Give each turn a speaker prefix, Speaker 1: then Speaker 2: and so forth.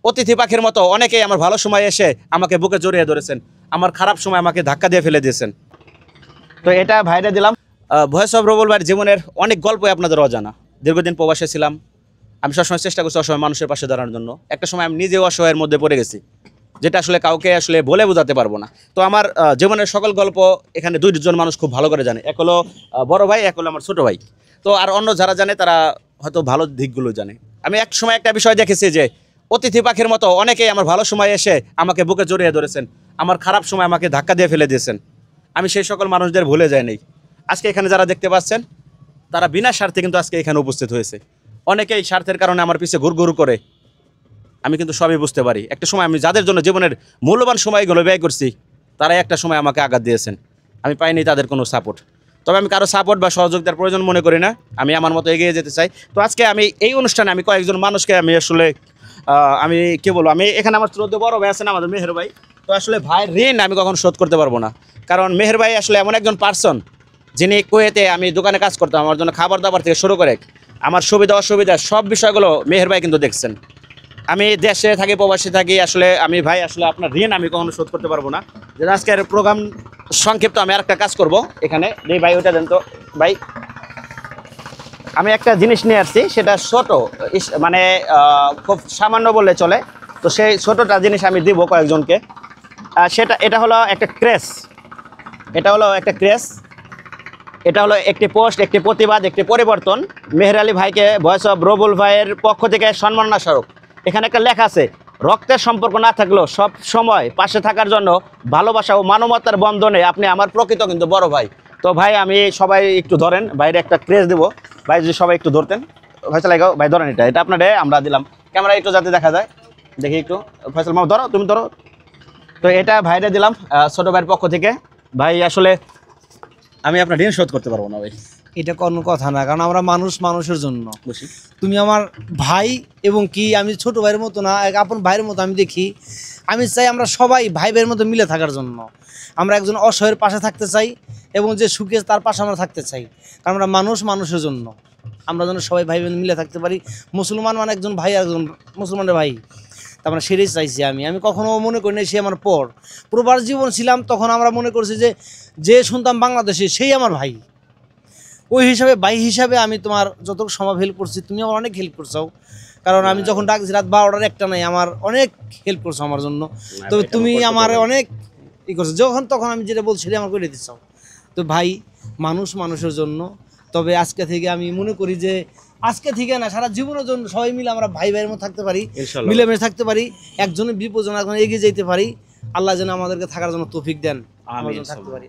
Speaker 1: অতিথি পাখির মতো অনেকেই আমার ভালো সময় এসে আমাকে বুকে জড়িয়ে ধরেছেন, আমার খারাপ সময় আমাকে ধাক্কা দিয়ে ফেলে দিয়েছেন। তো এটা ভাইরে দিলাম। ভয়েস অফ রুবেল ভাইয়ের জীবনের অনেক গল্পই আপনাদের অজানা। দীর্ঘদিন প্রবাসে ছিলাম, আমি সবসময় চেষ্টা করছি অসহায় মানুষের পাশে দাঁড়ানোর জন্য। একটা সময় আমি নিজেও অসহায়ের মধ্যে পড়ে গেছি, যেটা আসলে কাউকে আসলে বলে বোঝাতে পারবো না। তো আমার জীবনের সকল গল্প এখানে দুইজন মানুষ খুব ভালো করে জানে, এক হলো বড় ভাই, এক হলো আমার ছোট ভাই। তো আর অন্য যারা জানে তারা হয়তো ভালো দিকগুলো জানে। আমি এক সময় একটা বিষয় দেখেছি যে অতিথি পাখির মতো অনেকেই আমার ভালো সময় এসে আমাকে বুকে জড়িয়ে ধরেছেন, আমার খারাপ সময় আমাকে ধাক্কা দিয়ে ফেলে দিয়েছেন। আমি সেই সকল মানুষদের ভুলে যাইনি। আজকে এখানে যারা দেখতে পাচ্ছেন তারা বিনা স্বার্থে কিন্তু আজকে এখানে উপস্থিত হয়েছে। অনেকেই স্বার্থের কারণে আমার পিছে ঘুরঘুর করে, আমি কিন্তু সবই বুঝতে পারি। একটা সময় আমি যাদের জন্য জীবনের মূল্যবান সময়গুলো ব্যয় করছি, তারাই একটা সময় আমাকে আঘাত দিয়েছেন। আমি পাইনি তাদের কোনো সাপোর্ট। তবে আমি কারো সাপোর্ট বা সহযোগিতার প্রয়োজন মনে করি না, আমি আমার মতো এগিয়ে যেতে চাই। তো আজকে আমি এই অনুষ্ঠানে আমি কয়েকজন মানুষকে আমি আসলে আমি কি বলবো, আমি এখানে আমার শ্রদ্ধা বড় ভাই আছেন আমাদের মেহের ভাই। তো আসলে ভাইয়ের ঋণ আমি কখনো শোধ করতে পারবো না, কারণ মেহের ভাই আসলে এমন একজন পার্সন যিনি কুয়েতে আমি দোকানে কাজ করতাম, আমার জন্য খাবার দাবার থেকে শুরু করে আমার সুবিধা অসুবিধা সব বিষয়গুলো মেহের ভাই কিন্তু দেখছেন। আমি দেশে থাকি প্রবাসী থাকি, আসলে আমি ভাই আসলে আপনার ঋণ আমি কখনো শোধ করতে পারবো না। যে আজকের প্রোগ্রাম সংক্ষিপ্ত, আমি আর একটা কাজ করব এখানে। এই ভাই ওটা দেন তো ভাই। আমি একটা জিনিস নিয়ে আসছি, সেটা ছোট, মানে খুব সামান্য বললে চলে। তো সেই ছোটটা জিনিস আমি দিব কয়েকজনকে। এটা হলো একটা ক্রেস, এটা হলো একটা ক্রেস, এটা হলো একটি পোস্ট, একটি প্রতিবাদ, একটি পরিবর্তন। মেহের আলী ভাইকে ভয়েস অফ রুবেল ভাইয়ের পক্ষ থেকে সম্মাননা স্বরূপ এখানে একটা লেখা আছে, রক্তের সম্পর্ক না থাকলেও সব সময় পাশে থাকার জন্য ভালোবাসা ও মানবতার বন্ধনে আপনি আমার প্রকৃত কিন্তু বড় ভাই। তো ভাই আমি সবাই একটু ধরেন, বাইরে একটা ক্রেজ দেবো ভাই, যদি সবাই একটু ধরতেন। ফয়সাল ভাই ধরেন, এটা আপনার আমরা দিলাম, ক্যামেরা একটু যাতে দেখা যায়, দেখি একটু। ফয়সাল মামা ধরো, তুমি ধরো। তো এটা ভাইরে দিলাম ছোট ভাইয়ের পক্ষ থেকে। ভাই আসলে আমি আপনার ঋণ শোধ করতে পারবো না ভাই,
Speaker 2: এটা কোনো কথা না, কারণ আমরা মানুষ মানুষের জন্য।
Speaker 1: বুঝি
Speaker 2: তুমি আমার ভাই, এবং কি আমি ছোট ভাইয়ের মতো না, এক আপন ভাইয়ের মতো আমি দেখি। আমি চাই আমরা সবাই ভাই ভাইয়ের মতো মিলে থাকার জন্য। আমরা একজন অসহায়ের পাশে থাকতে চাই, এবং যে সুখে তার পাশে আমরা থাকতে চাই, কারণ আমরা মানুষ মানুষের জন্য। আমরা যেন সবাই ভাই বোন মিলে থাকতে পারি। মুসলমান মানে একজন ভাই, একজন মুসলমানের ভাই, তার মানে সেটাই চাইছি। আমি কখনো মনে করি না সে আমার পর। প্রবাস জীবন ছিলাম তখন আমরা মনে করছি যে শুনতাম বাংলাদেশে সেই আমার ভাই। ওই হিসাবে ভাই হিসাবে আমি তোমার যতটুকু সম্ভব হেল্প করছি, তুমি আমার অনেক হেল্প করছো। কারণ আমি যখন ডাকছি রাত 12টার একটা নাই, আমার অনেক হেল্প করছো আমার জন্য। তো তুমি আমার অনেক ই করছো, যখন তখন আমি যেটা বলছি আমার করে দিচ্ছ। তো ভাই, মানুষ মানুষের জন্য। তবে আজকে থেকে আমি মনে করি যে আজকে থেকে না, সারা জীবনের জন্য সবাই মিলে আমরা ভাই ভাইয়ের মতো থাকতে পারি, মিলেমিশে থাকতে পারি, একজনের বিপদ যেন এগিয়ে যেতে পারি। আল্লাহ যেন আমাদেরকে থাকার জন্য তৌফিক দেন, আমরা যেন থাকতে পারি।